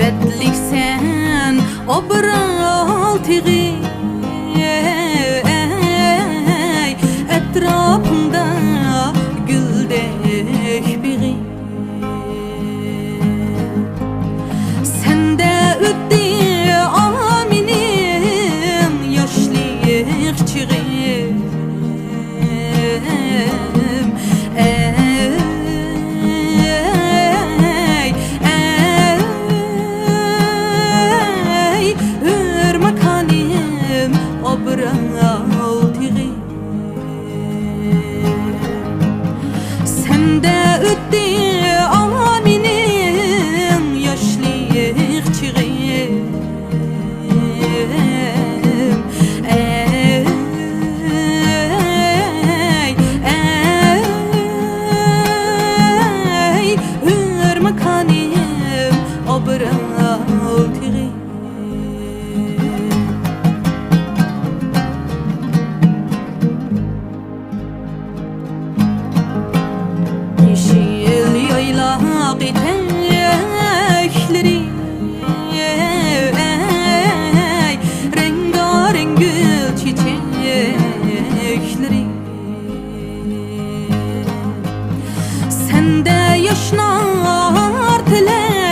Dertlik sen obral tig'i etrafında güldek biri. Sende ötdi aminim yaşlık çığım. Sende ötdi aminim yaşlık çığım. Hürmekanim obral tig'i. Yeşil yaylak etekleri, rengarenk gül çiçekleri. Sende yaşlar telekleri.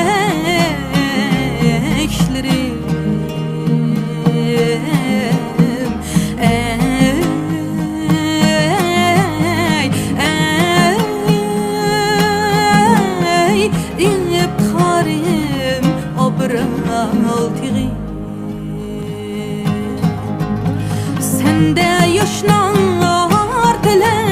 İpkarim obral tig'i. Sende yaşlar telekleri.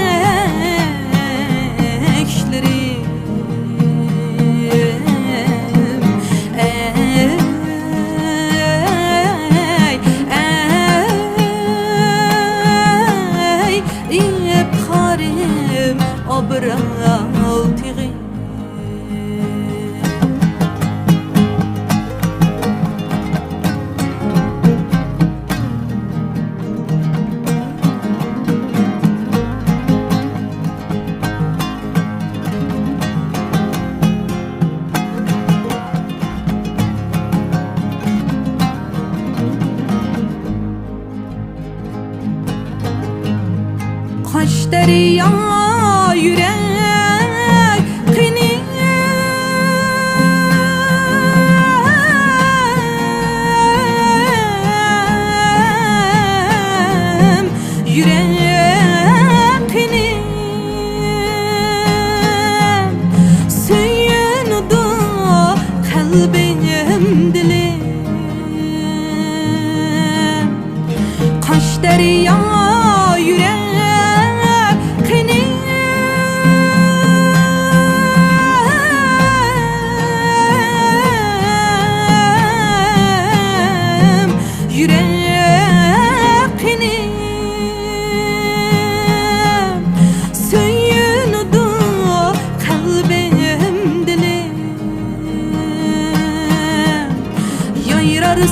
İpkarim obral tig'i. Kaş derya yüreğini suyunudu kalbim dilim. Kaş derya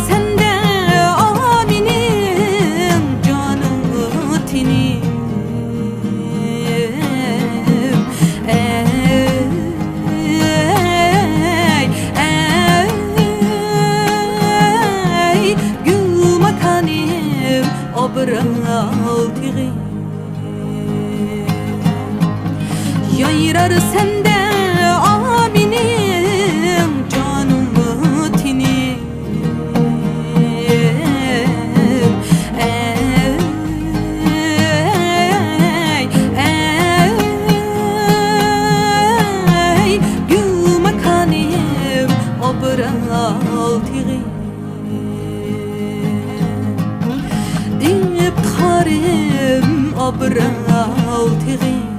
sende aminim canım tinim. Gül makanim obral tig'i. Yayrar sende aminim canım tinim. obral tig'i. İpkarim obral tig'i.